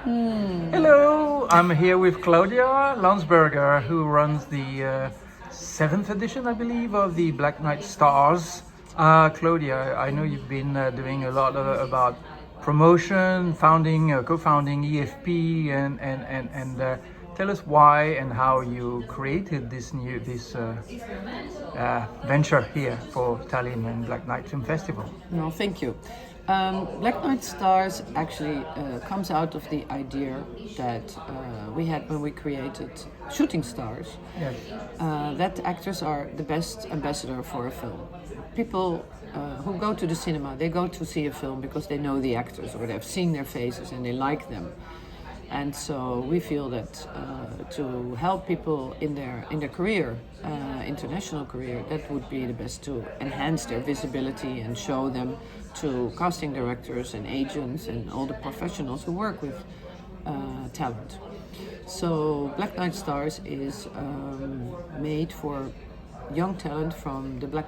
Hello, I'm here with Claudia Landsberger, who runs the 7th edition, I believe, of the Black Knight Stars. Claudia, I know you've been doing a lot about promotion, co-founding EFP, and tell us why and how you created this venture here for Tallinn and Black Knight Film Festival. No, thank you. Black Knight Stars actually comes out of the idea that we had when we created Shooting Stars. Yes. That actors are the best ambassador for a film. People who go to the cinema, they go to see a film because they know the actors or they've seen their faces and they like them. And so we feel that to help people in their career, international career, that would be the best to enhance their visibility and show them to casting directors and agents and all the professionals who work with talent. So Black Knight Stars is made for young talent from the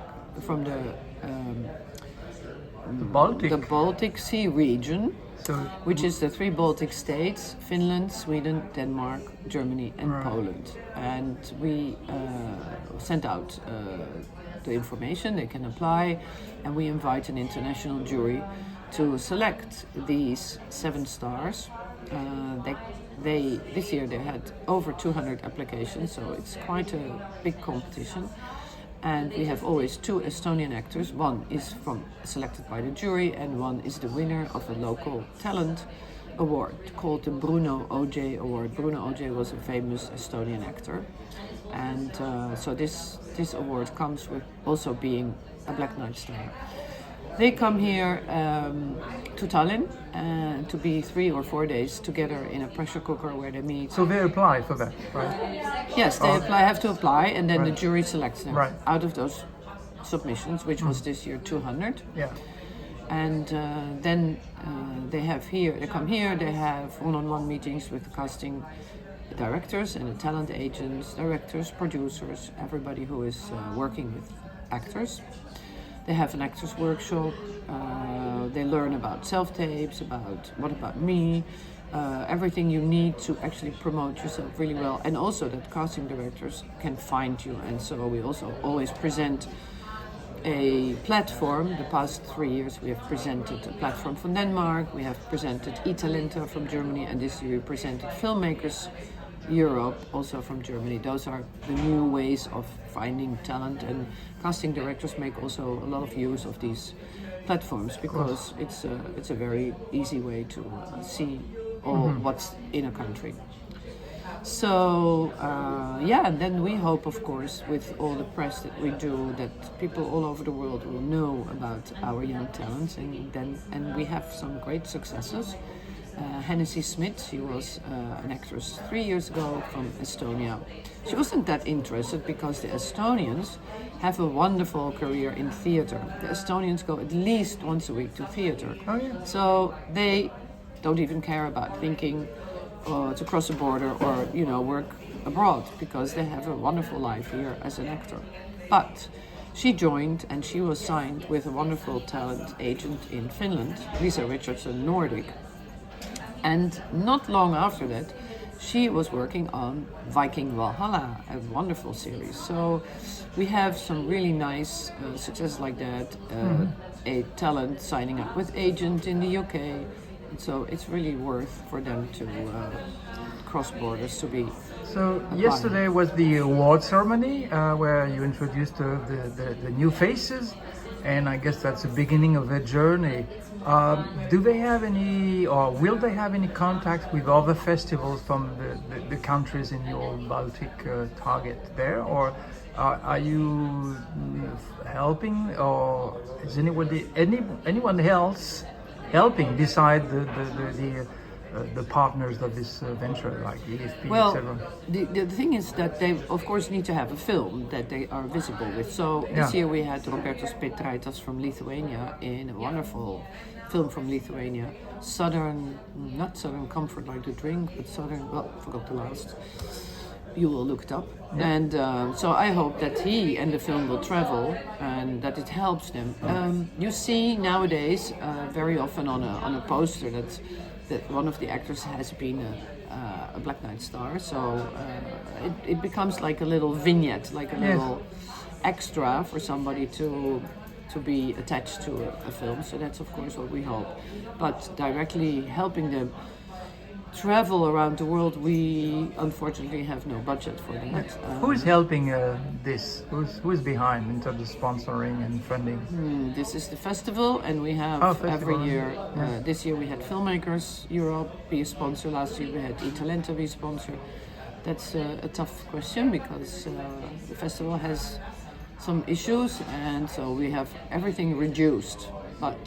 Baltic Sea region. So, which is the 3 Baltic states: Finland, Sweden, Denmark, Germany, and Poland. And we send out the information, they can apply, and we invite an international jury to select these 7 stars. This year they had over 200 applications, so it's quite a big competition. And we have always 2 Estonian actors. One is selected by the jury, and one is the winner of a local talent award called the Bruno OJ Award. Bruno OJ was a famous Estonian actor, and so this award comes with also being a Black Knight Star. They come here to Tallinn to be 3 or 4 days together in a pressure cooker where they meet. So they apply for that, right? Yes, they have to apply, and then the jury selects them Right. out of those submissions, which was this year 200. Yeah. And then they come here, they have one-on-one meetings with the casting directors and the talent agents, directors, producers, everybody who is working with actors. They have an actors workshop. They learn about self-tapes, about what about me, everything you need to actually promote yourself really well, and also that casting directors can find you. And so we also always present a platform. The past 3 years we have presented a platform from Denmark, we have presented eTalenta from Germany, and this year we presented Filmmakers Europe, also from Germany. Those are the new ways of finding talent, and casting directors make also a lot of use of these platforms because it's a very easy way to see all what's in a country. So and then we hope, of course, with all the press that we do, that people all over the world will know about our young talents, and we have some great successes. Hennessy Smith, she was an actress 3 years ago from Estonia. She wasn't that interested because the Estonians have a wonderful career in theater. The Estonians go at least once a week to theater. Oh, yeah. So they don't even care about thinking to cross a border or work abroad, because they have a wonderful life here as an actor. But she joined and she was signed with a wonderful talent agent in Finland, Lisa Richardson Nordic. And not long after that, she was working on Viking Valhalla, a wonderful series. So we have some really nice successes like that. A talent signing up with agent in the UK. And so it's really worth for them to cross borders to be. So yesterday was the award ceremony where you introduced the new faces, and I guess that's the beginning of a journey. Do they have any, or will they have any contacts with other festivals from the countries in your Baltic target there, or are you helping, or is anyone else helping beside the partners of this venture, like EFP, well, etc.? The thing is that they, of course, need to have a film that they are visible with. So this year we had Robertos Petraitas from Lithuania in a wonderful film from Lithuania, not Southern Comfort like the drink, but Southern, forgot the last. You will look it up. Yeah. And so I hope that he and the film will travel and that it helps them. You see nowadays very often on a poster that that one of the actors has been a Black Night star. So it becomes like a little vignette, like a little extra for somebody to be attached to a film. So that's of course what we hope. But directly helping them travel around the world, we unfortunately have no budget for that. Who is helping this? Who's behind in terms of sponsoring and funding? This is the festival, and we have every year. This year we had Filmmakers Europe be a sponsor. Last year we had eTalenta be a sponsor. That's a tough question because the festival has some issues, and so we have everything reduced. But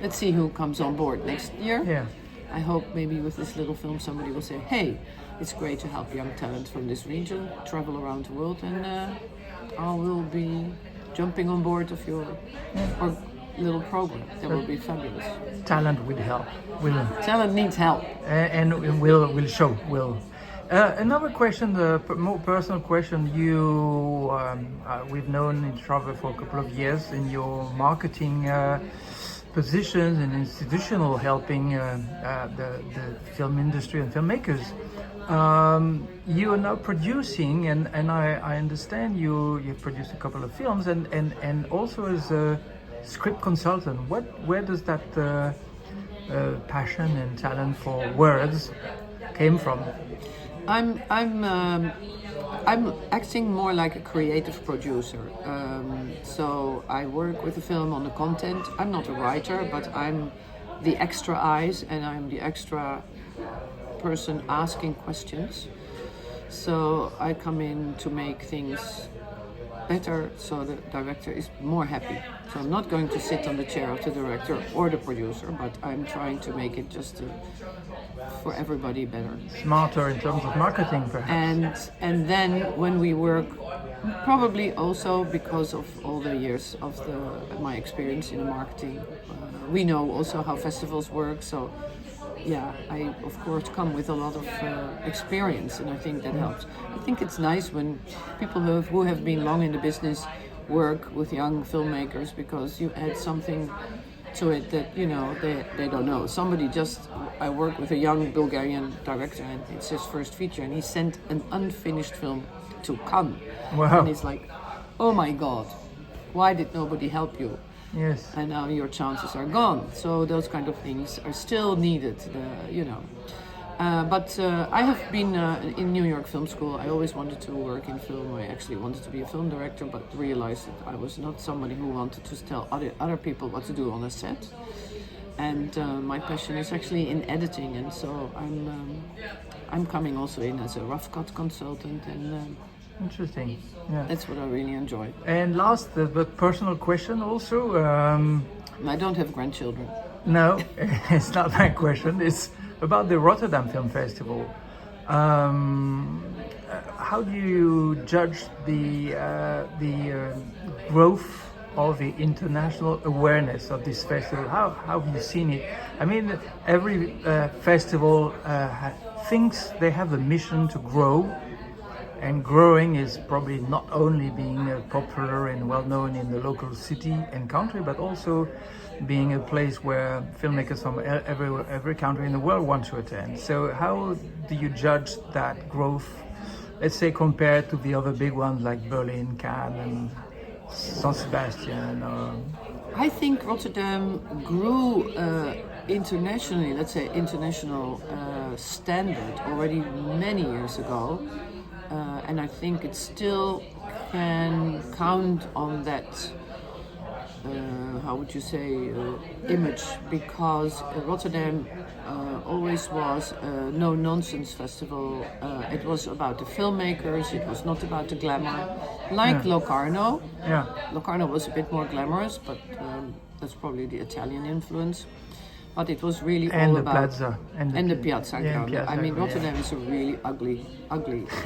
let's see who comes on board next year. Yeah. I hope maybe with this little film somebody will say, hey, it's great to help young talent from this region travel around the world, and I will be jumping on board of your little program. That will be fabulous. Talent will help. Talent needs help. And will show. Another question, the more personal question. We've known each other for a couple of years in your marketing positions and institutional helping the film industry and filmmakers. You are now producing, and I understand you've produced a couple of films, and also as a script consultant. Where does that passion and talent for words came from? I'm acting more like a creative producer. So I work with the film on the content. I'm not a writer, but I'm the extra eyes, and I'm the extra person asking questions. So I come in to make things better so the director is more happy. So I'm not going to sit on the chair of the director or the producer, but I'm trying to make it just for everybody better. Smarter in terms of marketing, perhaps. And then when we work, probably also because of all the years of my experience in marketing, we know also how festivals work. So yeah, I of course come with a lot of experience, and I think that helps. I think it's nice when people who have been long in the business work with young filmmakers, because you add something to it that they don't know. I work with a young Bulgarian director, and it's his first feature, and he sent an unfinished film to Cannes. Wow. And he's like, oh my God, why did nobody help you? Yes. And now your chances are gone. So those kind of things are still needed, But I have been in New York Film School. I always wanted to work in film. I actually wanted to be a film director, but realized that I was not somebody who wanted to tell other people what to do on a set. And my passion is actually in editing, and so I'm coming also in as a rough cut consultant, and interesting. Yeah. That's what I really enjoy. And last, but personal question also. I don't have grandchildren. No, it's not that question. It's about the Rotterdam Film Festival. How do you judge the growth of the international awareness of this festival? How have you seen it? I mean, every festival thinks they have a mission to grow, and growing is probably not only being popular and well known in the local city and country, but also being a place where filmmakers from every country in the world want to attend. So how do you judge that growth, let's say, compared to the other big ones like Berlin, Cannes, and San Sebastian? I think Rotterdam grew internationally, let's say international standard already many years ago. And I think it still can count on that, how would you say, image, because Rotterdam always was a no-nonsense festival. It was about the filmmakers, it was not about the glamour. Like Locarno. Yeah. Locarno was a bit more glamorous, but that's probably the Italian influence. But it was really all about Plaza, and the Piazza Grande. I mean, Rotterdam is a really ugly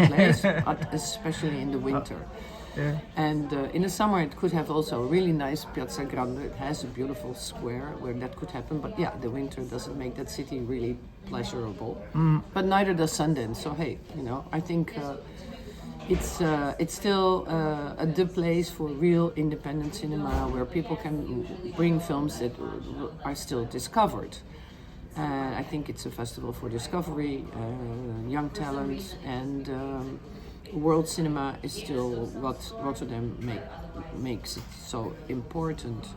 place, especially in the winter. Yeah. And in the summer, it could have also a really nice Piazza Grande. It has a beautiful square where that could happen. But yeah, the winter doesn't make that city really pleasurable. But neither does Sundance. So hey, I think it's still the place for real independent cinema, where people can bring films that are still discovered. And I think it's a festival for discovery, young talent, and world cinema is still what Rotterdam makes it so important.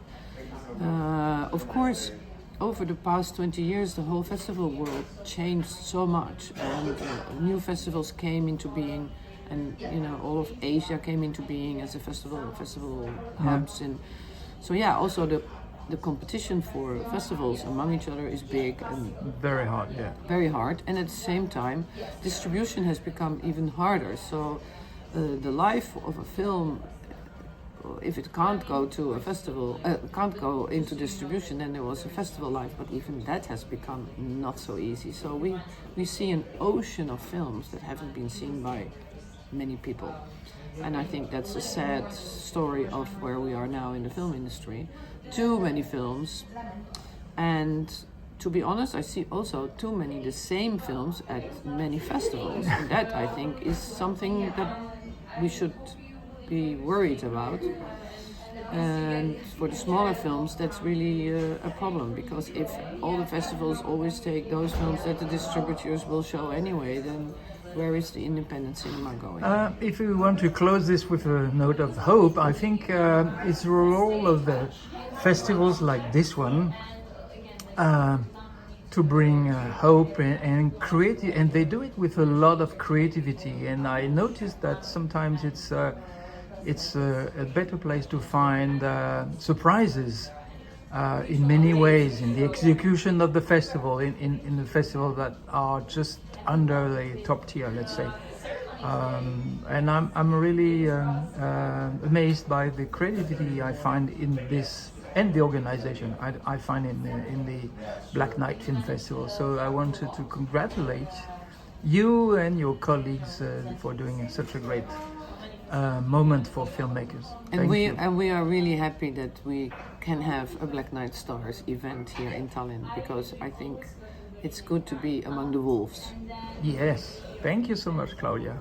Of course, over the past 20 years, the whole festival world changed so much, and new festivals came into being, and all of Asia came into being as a festival hubs, and so also the competition for festivals among each other is big and Very hard, yeah. very hard, and at the same time, distribution has become even harder. So the life of a film, if it can't go to a festival, can't go into distribution, then there was a festival life, but even that has become not so easy. So we see an ocean of films that haven't been seen by many people. And I think that's a sad story of where we are now in the film industry. Too many films, and to be honest, I see also too many the same films at many festivals. And that, I think, is something that we should be worried about. And for the smaller films, that's really a problem, because if all the festivals always take those films that the distributors will show anyway, then where is the independent cinema going? If we want to close this with a note of hope, I think it's the role of the festivals like this one to bring hope and creative, and they do it with a lot of creativity. And I noticed that sometimes it's a better place to find surprises in many ways, in the execution of the festival, in the festival that are just under the top tier, let's say. And I'm really amazed by the creativity I find in this, and the organization I find in the Black Night Film Festival. So I wanted to congratulate you and your colleagues for doing such a great moment for filmmakers. And we are really happy that we can have a Black Night Stars event here in Tallinn, because I think it's good to be among the wolves. Yes, thank you so much, Claudia.